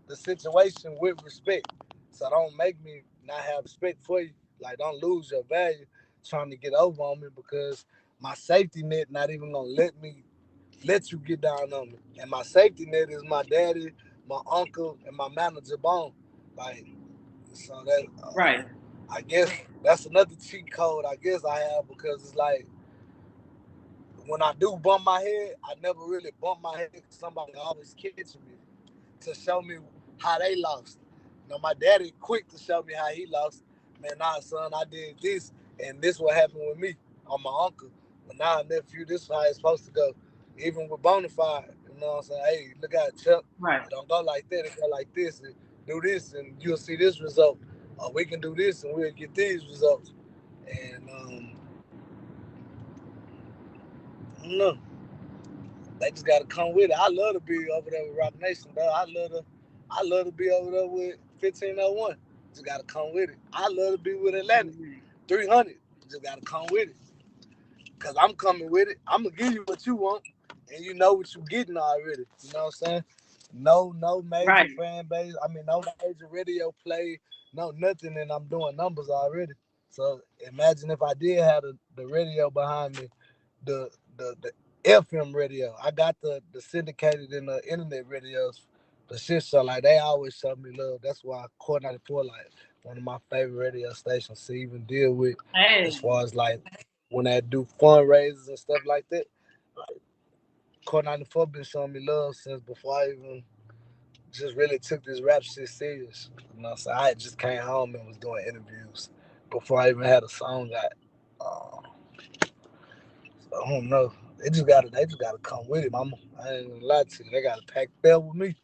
Speaker 1: the situation with respect. So don't make me not have respect for you. Like don't lose your value trying to get over on me because my safety net not even gonna let you get down on me. And my safety net is my daddy, my uncle, and my manager Bone. Like so that
Speaker 2: Right.
Speaker 1: I guess that's another cheat code I guess I have because it's like when I do bump my head, I never really bump my head because somebody always catching me to show me how they lost. My daddy quick to show me how he lost. Man, nah, son, I did this, and this what happened with me on my uncle. But now, nephew, this is how it's supposed to go. Even with Bonafide, you know what I'm saying? Hey, look at Chuck.
Speaker 2: Right.
Speaker 1: It don't go like that. It go like this. And do this, and you'll see this result. Or we can do this, and we'll get these results. And I don't know. They just gotta come with it. I love to be over there with Rock Nation, though. I love to be over there with 1501. Just gotta come with it. I love to be with Atlantic.
Speaker 2: Mhm.
Speaker 1: 300. Just gotta come with it. Cause I'm coming with it. I'm gonna give you what you want, and you know what you're getting already. You know what I'm saying? No major
Speaker 2: Right.
Speaker 1: fan base. I mean, no major radio play, no nothing, and I'm doing numbers already. So imagine if I did have the radio behind me, the the FM radio. I got the syndicated and the internet radios. The shit so like they always show me love. That's why Core 94 like one of my favorite radio stations to even deal with as
Speaker 2: Hey.
Speaker 1: far as like when I do fundraisers and stuff like that. Like Core 94 been showing me love since before I even just really took this rap shit serious. You know, so I just came home and was doing interviews before I even had a song out. So I don't know. They just gotta come with it, mama. I ain't gonna lie to you. They gotta pack bell with me. And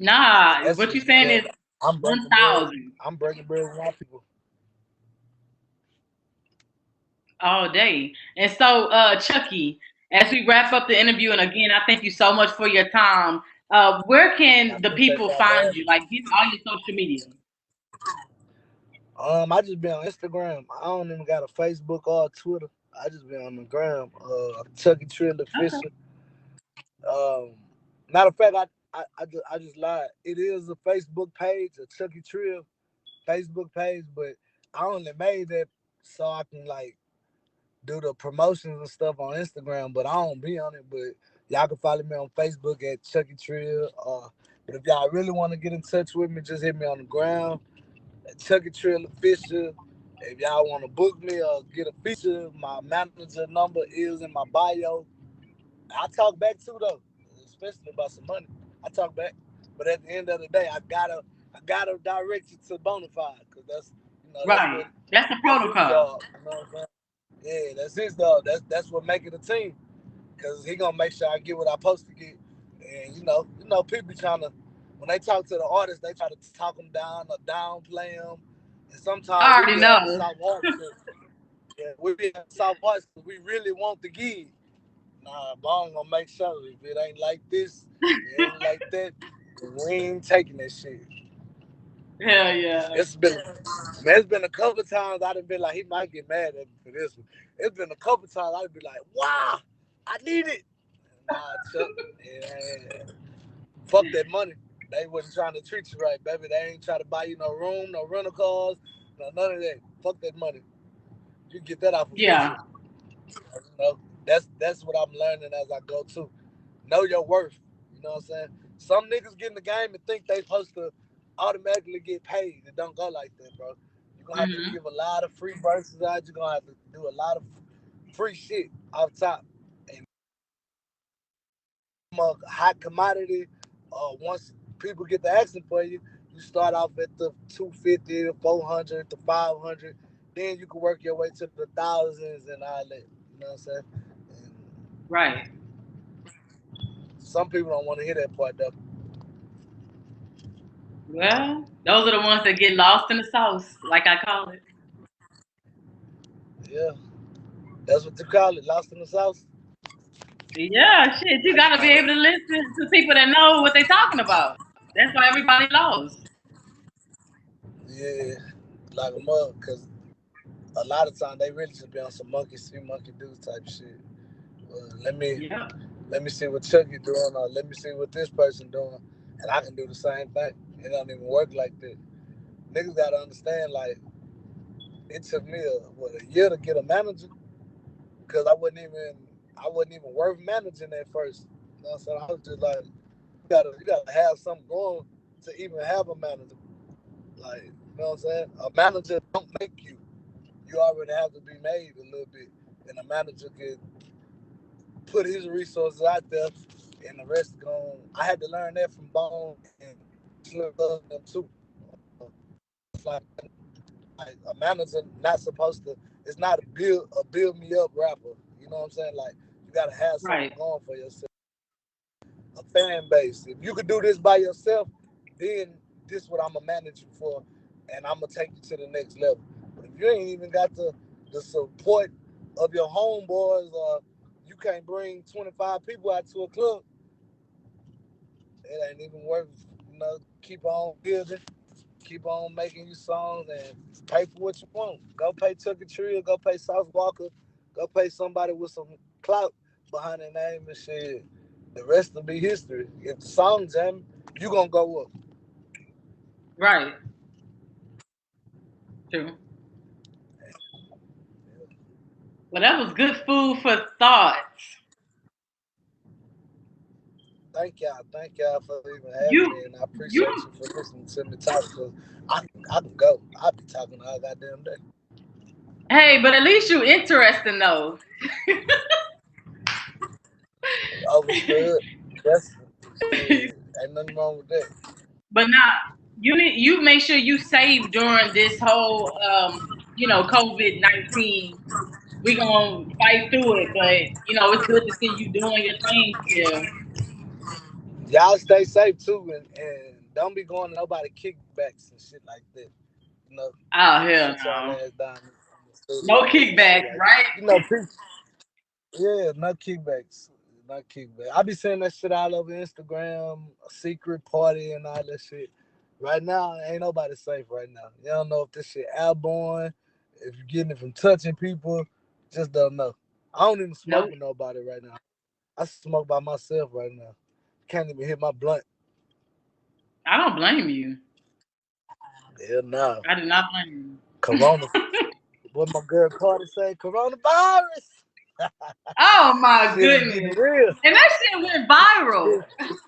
Speaker 2: Nah,
Speaker 1: that's
Speaker 2: what you
Speaker 1: just
Speaker 2: saying
Speaker 1: because
Speaker 2: is
Speaker 1: I'm breaking bread.
Speaker 2: 1,000
Speaker 1: I'm breaking bread with my people.
Speaker 2: all day. And so, Chucky, as we wrap up the interview, and again, I thank you so much for your time. Where
Speaker 1: I
Speaker 2: can the
Speaker 1: appreciate
Speaker 2: people
Speaker 1: y'all for
Speaker 2: find
Speaker 1: having
Speaker 2: you?
Speaker 1: me.
Speaker 2: Like, give all your social media.
Speaker 1: I just be on Instagram. I don't even got a Facebook or a Twitter. I just be on the gram. Chucky Trill
Speaker 2: Okay.
Speaker 1: Official. Um, Matter of fact, I just lied. It is a Facebook page, a Chucky Trill Facebook page, but I only made that so I can like do the promotions and stuff on Instagram. But I don't be on it. But y'all can follow me on Facebook at Chucky Trill. But if y'all really want to get in touch with me, just hit me on the ground. Chucky Trill Official. If y'all want to book me or get a feature, my manager number is in my bio. I talk back too though, especially about some money. I talk back, but at the end of the day, I gotta direct you to Bonafide because that's that's
Speaker 2: Right.
Speaker 1: what
Speaker 2: That's the
Speaker 1: that's his
Speaker 2: protocol.
Speaker 1: job. You know what I'm saying? Yeah, that's his job. That's what make it a team because he gonna make sure I get what I supposed to get. And people be trying to when they talk to the artists, they try to talk them down or downplay them. And sometimes
Speaker 2: I
Speaker 1: we
Speaker 2: already
Speaker 1: be having
Speaker 2: know.
Speaker 1: soft hearts. Yeah, we be having soft hearts because we really want the gig. Nah, Bone gonna make sure if it ain't like this, it ain't like that, we ain't taking that shit.
Speaker 2: Hell yeah.
Speaker 1: It's been a couple times I done been like he might get mad at me for this one. It's been a couple times I'd be like, wow, I need it. Nah, Chuck, yeah, fuck that money. They wasn't trying to treat you right, baby. They ain't trying to buy you no room, no rental cars, no none of that. Fuck that money. You get that off a
Speaker 2: Yeah.
Speaker 1: feature. That's what I'm learning as I go too. Know your worth. You know what I'm saying? Some niggas get in the game and think they supposed to automatically get paid. It don't go like that, bro. You're gonna have to
Speaker 2: Hmm.
Speaker 1: give a lot of free verses out. You're gonna have to do a lot of free shit off top. And a hot commodity, once people get the action for you, you start off at the 250, the 400, the 500. Then you can work your way to the thousands and all that. You know what I'm saying? And
Speaker 2: Right.
Speaker 1: some people don't want to hear that part though.
Speaker 2: Well, those are the ones that get lost in the sauce, like I call it.
Speaker 1: Yeah, that's what you call it, lost in the sauce.
Speaker 2: Yeah, shit. You
Speaker 1: I just
Speaker 2: gotta be
Speaker 1: call it,
Speaker 2: able to listen to people that know what they're talking about. That's why everybody lost.
Speaker 1: yeah, like a mug, because a lot of time they really just be on some monkey see, monkey do type shit. Let me
Speaker 2: Yep.
Speaker 1: let me see what Chucky doing, or let me see what this person doing, and I can do the same thing. It don't even work like that. Niggas gotta understand, like, it took me a year to get a manager, because I wasn't even worth managing at first. You know what I'm saying? I was just like, you gotta have something going to even have a manager. Like, you know what I'm saying? A manager don't make you. You already have to be made a little bit. And a manager could put his resources out there and the rest going. I had to learn that from Bone and Slim Thug them too. It's like a manager not supposed to. It's not a build me up rapper. You know what I'm saying? Like you gotta have something
Speaker 2: Right.
Speaker 1: going for yourself. A fan base. If you could do this by yourself, then this is what I'm gonna manage you for, and I'm gonna take you to the next level. But if you ain't even got the support of your homeboys, or you can't bring 25 people out to a club, it ain't even worth keep on building. keep on making you songs and pay for what you want. Go pay Chucky Trill, go pay South Walker, go pay somebody with some clout behind their name and shit. The rest will be history. If the song jam, you gonna go up.
Speaker 2: Right. True. Well, that was good food for thought.
Speaker 1: Thank y'all for even having
Speaker 2: You,
Speaker 1: me, and I
Speaker 2: you.
Speaker 1: appreciate you for listening to me talk. Cause I can go. I'll be talking all goddamn day.
Speaker 2: Hey, but at least you interesting though.
Speaker 1: Overstood. That's shit. Ain't nothing wrong with that.
Speaker 2: But now you make sure you save during this whole COVID-19. We gonna fight through it, but it's good to see you doing your thing still.
Speaker 1: Y'all stay safe too, and don't be going to nobody kickbacks and shit like that. You know,
Speaker 2: Oh hell
Speaker 1: sit y'all
Speaker 2: no.
Speaker 1: ass down in the
Speaker 2: No
Speaker 1: studio and shit
Speaker 2: kickbacks,
Speaker 1: like that.
Speaker 2: right?
Speaker 1: People, yeah, no kickbacks. No kickback. I be seeing that shit all over Instagram, a secret party and all that shit. Right now, ain't nobody safe right now. You don't know if this shit airborne, if you're getting it from touching people, just don't know. I don't even smoke
Speaker 2: Nope.
Speaker 1: with nobody right now. I smoke by myself right now. Can't even hit my blunt.
Speaker 2: I don't blame you.
Speaker 1: Hell no.
Speaker 2: I do not blame you.
Speaker 1: Corona. What my girl Carter say? Coronavirus.
Speaker 2: Oh my
Speaker 1: Shit is getting
Speaker 2: goodness.
Speaker 1: real.
Speaker 2: And that shit went viral.
Speaker 1: Shit,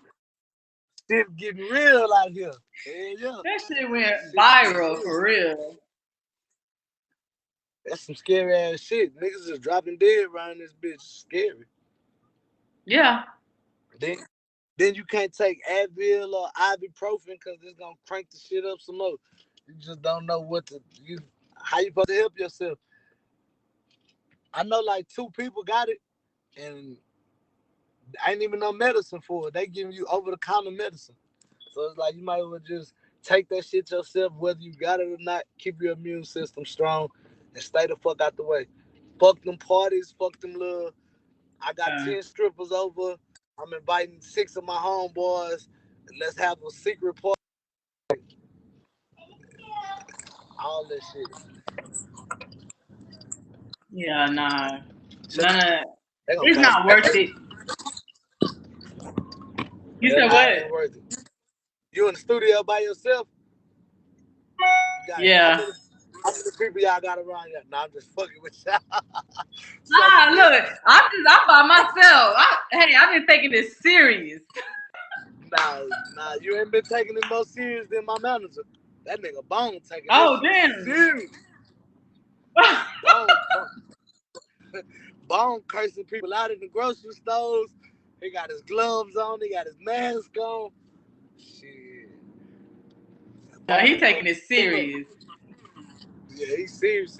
Speaker 1: shit getting real out here. Hell yeah.
Speaker 2: That shit went
Speaker 1: Shit getting
Speaker 2: viral
Speaker 1: real.
Speaker 2: for real.
Speaker 1: That's some scary ass shit. Niggas is dropping dead around this bitch. Scary.
Speaker 2: Yeah.
Speaker 1: Then, then you can't take Advil or ibuprofen because it's gonna crank the shit up some more. You just don't know what to you. How you supposed to help yourself? I know like 2 people got it, and ain't even no medicine for it. They giving you over the counter medicine. So it's like you might as well just take that shit yourself, whether you got it or not. Keep your immune system strong and stay the fuck out the way. Fuck them parties, fuck them little. I got
Speaker 2: Uh,
Speaker 1: 10 strippers over. I'm inviting 6 of my homeboys. And let's have a secret party. All that shit.
Speaker 2: yeah, nah.
Speaker 1: Shit,
Speaker 2: None of
Speaker 1: they gonna
Speaker 2: it's
Speaker 1: come.
Speaker 2: not worth it. You
Speaker 1: Hell
Speaker 2: said
Speaker 1: nah, it
Speaker 2: what?
Speaker 1: ain't worth it. You in the studio by yourself? You got
Speaker 2: Yeah.
Speaker 1: how many people y'all got around you? Nah, I'm just fucking with y'all.
Speaker 2: Nah,
Speaker 1: Sucking dick.
Speaker 2: look, I'm by myself. Hey, I've been taking this serious.
Speaker 1: Nah, you ain't been taking it more serious than my manager. That nigga Bone taking that
Speaker 2: Oh
Speaker 1: shit
Speaker 2: damn.
Speaker 1: serious. Bone, Bone cursing people out in the grocery stores. He got his gloves on. He got his mask on. Shit.
Speaker 2: No,
Speaker 1: Bone
Speaker 2: he
Speaker 1: is
Speaker 2: taking
Speaker 1: fucking
Speaker 2: it
Speaker 1: up.
Speaker 2: serious.
Speaker 1: Yeah, he's serious.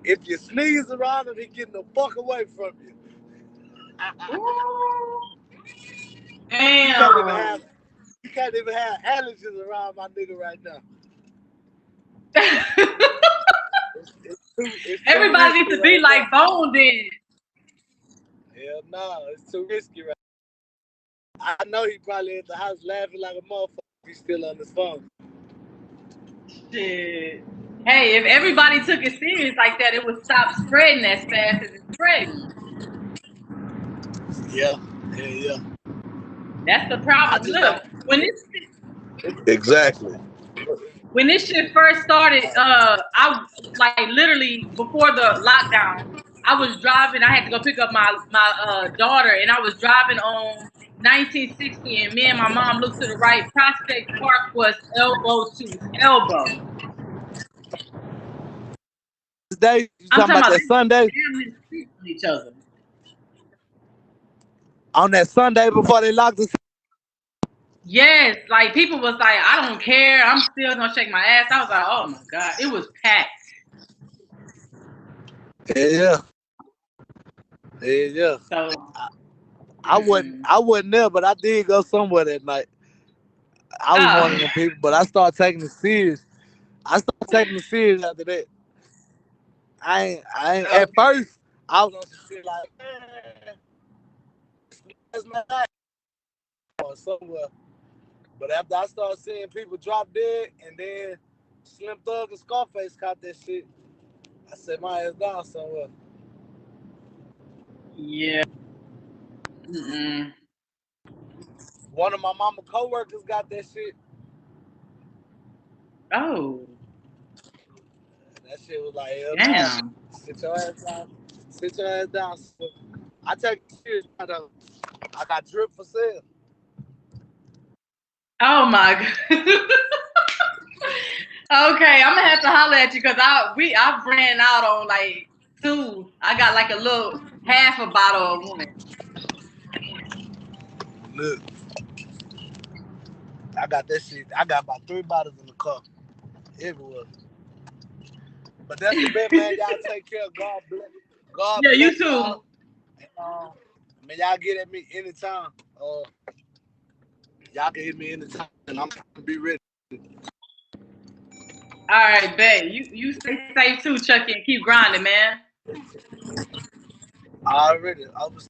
Speaker 1: If you sneeze around him, he getting the fuck away from you.
Speaker 2: Ooh,
Speaker 1: you can't even
Speaker 2: damn.
Speaker 1: have you can't even have allergies around my nigga right now. It's too
Speaker 2: Everybody needs
Speaker 1: risky
Speaker 2: to be
Speaker 1: right now.
Speaker 2: like Bone then.
Speaker 1: Hell no, it's too risky right now. I know he probably at the house laughing like a motherfucker. He's still on his phone.
Speaker 2: Shit. Hey, if everybody took it serious like that, it would stop spreading as fast as it's spreading.
Speaker 1: Yeah, yeah.
Speaker 2: That's the
Speaker 1: I
Speaker 2: problem.
Speaker 1: just
Speaker 2: Look,
Speaker 1: don't. Exactly.
Speaker 2: when this shit first started, I like literally before the lockdown, I was driving. I had to go pick up my daughter, and I was driving on 1960, and me and my mom looked to the right. Prospect Park was elbow to elbow.
Speaker 1: This day, you
Speaker 2: I'm
Speaker 1: talking
Speaker 2: talking
Speaker 1: about
Speaker 2: about
Speaker 1: that
Speaker 2: they was
Speaker 1: Sunday?
Speaker 2: damn near street on each other.
Speaker 1: On that Sunday before they locked us.
Speaker 2: Yes, like people was like, I don't care. I'm still gonna shake my ass. I was like, oh my god, it was packed.
Speaker 1: Yeah, yeah.
Speaker 2: So,
Speaker 1: I wasn't
Speaker 2: mm-mm.
Speaker 1: I wasn't there, but I did go somewhere that night. I was one of
Speaker 2: Oh,
Speaker 1: them people, but I started taking it serious. I started taking it serious after that. I ain't at
Speaker 2: okay.
Speaker 1: first I was on some shit like, man, last night or somewhere. But after I started seeing people drop dead, and then Slim Thug and Scarface caught that shit, I set my ass down somewhere.
Speaker 2: Yeah. Mm-mm.
Speaker 1: One of my mama coworkers got that shit.
Speaker 2: Oh.
Speaker 1: That shit was like, hell no.
Speaker 2: Damn.
Speaker 1: Sit your ass down. Sit your ass down. So I take shit though. I got drip for sale.
Speaker 2: Oh my god. Okay, I'm gonna have to holler at you because I ran out on like 2. I got like a little half a bottle of one.
Speaker 1: Look, I got that shit. I got about 3 bottles in the car. Everywhere. But that's the bet, man. Y'all take care. God bless. God
Speaker 2: Yeah, you
Speaker 1: bless
Speaker 2: too.
Speaker 1: y'all. And, man, y'all get at me anytime. Y'all can hit me anytime, and I'm gonna be ready.
Speaker 2: All right, bet. You stay safe too, Chucky, and keep grinding, man.
Speaker 1: I already. I was